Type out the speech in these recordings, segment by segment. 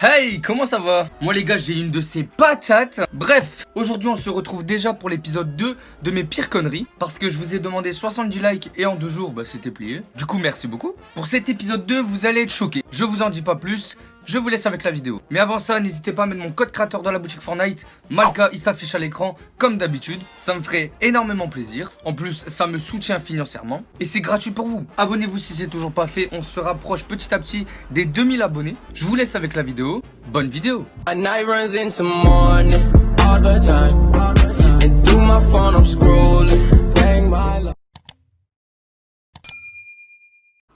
Hey, comment ça va? Moi les gars, j'ai une de ces patates. Bref, aujourd'hui on se retrouve déjà pour l'épisode 2 de mes pires conneries. Parce que je vous ai demandé 70 likes et en 2 jours, bah c'était plié. Du coup, merci beaucoup. Pour cet épisode 2, vous allez être choqués. Je vous en dis pas plus. Je vous laisse avec la vidéo. Mais avant ça, n'hésitez pas à mettre mon code créateur dans la boutique Fortnite. Malka, il s'affiche à l'écran comme d'habitude. Ça me ferait énormément plaisir. En plus, ça me soutient financièrement. Et c'est gratuit pour vous. Abonnez-vous si c'est toujours pas fait. On se rapproche petit à petit des 2000 abonnés. Je vous laisse avec la vidéo. Bonne vidéo.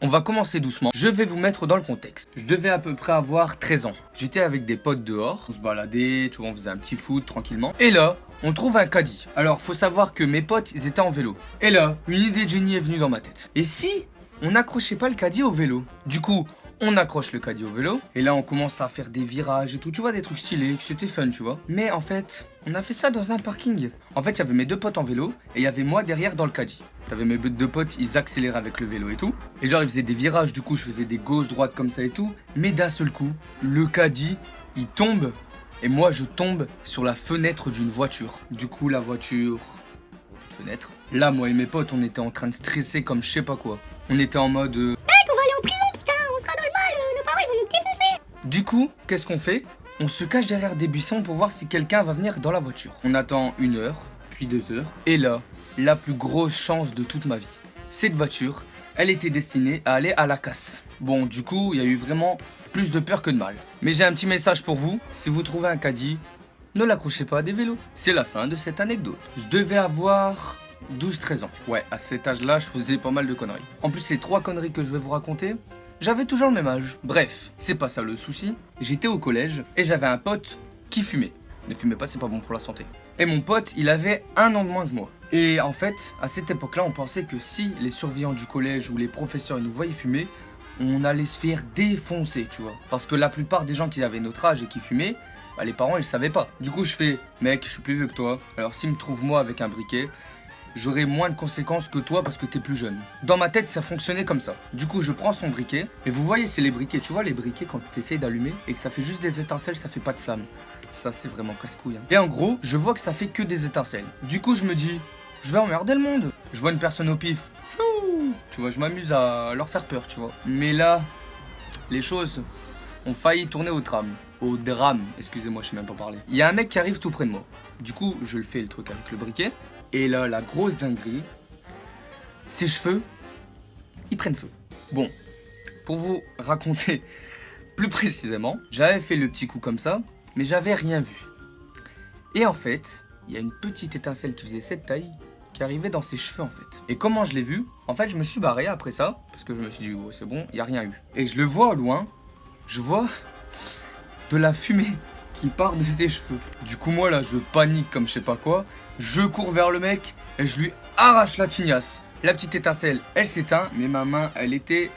On va commencer doucement, je vais vous mettre dans le contexte. Je devais à peu près avoir 13 ans. J'étais avec des potes dehors, on se baladait, tu vois, on faisait un petit foot tranquillement. Et là, on trouve un caddie. Alors, faut savoir que mes potes, ils étaient en vélo. Et là, une idée de génie est venue dans ma tête. Et si on n'accrochait pas le caddie au vélo? Du coup, on accroche le caddie au vélo. Et là, on commence à faire des virages et tout. Tu vois, des trucs stylés, c'était fun, tu vois. Mais en fait, on a fait ça dans un parking. En fait, il y avait mes deux potes en vélo et il y avait moi derrière dans le caddie. T'avais mes deux potes, ils accéléraient avec le vélo et tout. Et genre, ils faisaient des virages, du coup, je faisais des gauches-droites comme ça et tout. Mais d'un seul coup, le caddie, il tombe. Et moi, je tombe sur la fenêtre d'une voiture. Du coup, la voiture... Petite fenêtre. Là, moi et mes potes, on était en train de stresser comme je sais pas quoi. On était en mode... Mec, on va aller en prison, putain, on sera dans le mal, nos parents, ils vont nous défoncer. Du coup, qu'est-ce qu'on fait? On se cache derrière des buissons pour voir si quelqu'un va venir dans la voiture. On attend 1 heure, puis 2 heures. Et là, la plus grosse chance de toute ma vie. Cette voiture, elle était destinée à aller à la casse. Bon, du coup, il y a eu vraiment plus de peur que de mal. Mais j'ai un petit message pour vous. Si vous trouvez un caddie, ne l'accrochez pas à des vélos. C'est la fin de cette anecdote. Je devais avoir 12-13 ans. Ouais, à cet âge-là, je faisais pas mal de conneries. En plus, ces 3 conneries que je vais vous raconter, j'avais toujours le même âge. Bref, c'est pas ça le souci. J'étais au collège et j'avais un pote qui fumait. Ne fumez pas, c'est pas bon pour la santé. Et mon pote, il avait 1 an de moins que moi. Et en fait, à cette époque-là, on pensait que si les surveillants du collège ou les professeurs nous voyaient fumer, on allait se faire défoncer, tu vois. Parce que la plupart des gens qui avaient notre âge et qui fumaient, bah, les parents, ils savaient pas. Du coup, je fais, mec, je suis plus vieux que toi. Alors s'ils me trouvent moi avec un briquet, j'aurai moins de conséquences que toi parce que t'es plus jeune. Dans ma tête, ça fonctionnait comme ça. Du coup, je prends son briquet. Et vous voyez, c'est les briquets. Tu vois, les briquets, quand tu essayes d'allumer et que ça fait juste des étincelles, ça fait pas de flamme. Ça, c'est vraiment casse-couille. Hein. Et en gros, je vois que ça fait que des étincelles. Du coup, je me dis, je vais emmerder le monde. Je vois une personne au pif. Fou, tu vois, je m'amuse à leur faire peur, tu vois. Mais là, les choses ont failli tourner au drame. Au drame, excusez-moi, je sais même pas parler. Il y a un mec qui arrive tout près de moi. Du coup, je le fais le truc avec le briquet. Et là, la grosse dinguerie, ses cheveux, ils prennent feu. Bon, pour vous raconter plus précisément, j'avais fait le petit coup comme ça, mais j'avais rien vu. Et en fait, il y a une petite étincelle qui faisait cette taille, qui arrivait dans ses cheveux en fait. Et comment je l'ai vu? En fait, je me suis barré après ça, parce que je me suis dit, oh, c'est bon, il n'y a rien eu. Et je le vois au loin, je vois de la fumée qui part de ses cheveux. Du coup, moi là, je panique comme je sais pas quoi. Je cours vers le mec et je lui arrache la tignasse. La petite étincelle, elle s'éteint, mais ma main, elle était...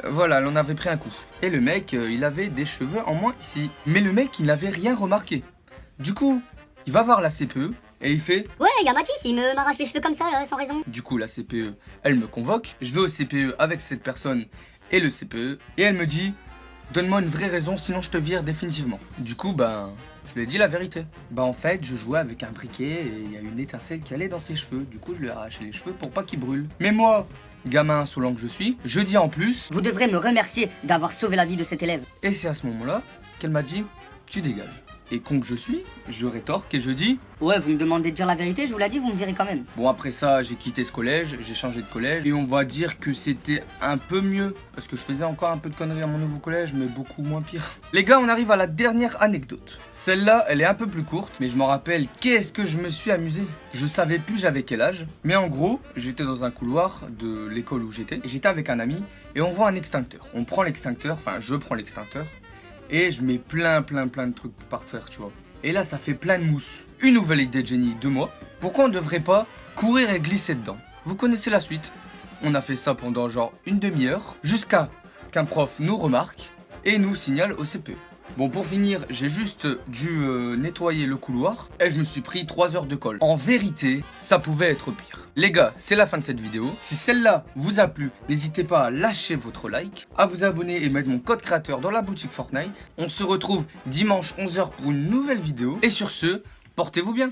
Voilà, elle en avait pris un coup. Et le mec, il avait des cheveux en moins ici. Mais le mec, il n'avait rien remarqué. Du coup, il va voir la CPE et il fait... Ouais, y a Mathis, il m'arrache les cheveux comme ça, là, sans raison. Du coup, la CPE, elle me convoque. Je vais au CPE avec cette personne et le CPE. Et elle me dit... Donne-moi une vraie raison, sinon je te vire définitivement. Du coup, ben, je lui ai dit la vérité. Bah en fait, je jouais avec un briquet et il y a une étincelle qui allait dans ses cheveux. Du coup, je lui ai arraché les cheveux pour pas qu'ils brûlent. Mais moi, gamin insolent que je suis, je dis en plus... Vous devrez me remercier d'avoir sauvé la vie de cet élève. Et c'est à ce moment-là qu'elle m'a dit, tu dégages. Et con que je suis, je rétorque et je dis... Ouais, vous me demandez de dire la vérité, je vous l'ai dit, vous me virez quand même. Bon, après ça, j'ai quitté ce collège, j'ai changé de collège. Et on va dire que c'était un peu mieux. Parce que je faisais encore un peu de conneries à mon nouveau collège, mais beaucoup moins pire. Les gars, on arrive à la dernière anecdote. Celle-là, elle est un peu plus courte, mais je m'en rappelle, qu'est-ce que je me suis amusé. Je savais plus j'avais quel âge. Mais en gros, j'étais dans un couloir de l'école où j'étais. Et j'étais avec un ami, et on voit un extincteur. On prend l'extincteur, enfin je prends l'extincteur. Et je mets plein de trucs par terre, tu vois. Et là, ça fait plein de mousse. Une nouvelle idée de génie de moi. Pourquoi on ne devrait pas courir et glisser dedans? Vous connaissez la suite. On a fait ça pendant genre une demi-heure, jusqu'à qu'un prof nous remarque et nous signale au CPE. Bon, pour finir, j'ai juste dû nettoyer le couloir et je me suis pris 3 heures de colle. En vérité, ça pouvait être pire. Les gars, c'est la fin de cette vidéo. Si celle-là vous a plu, n'hésitez pas à lâcher votre like, à vous abonner et mettre mon code créateur dans la boutique Fortnite. On se retrouve dimanche 11 h pour une nouvelle vidéo. Et sur ce, portez-vous bien.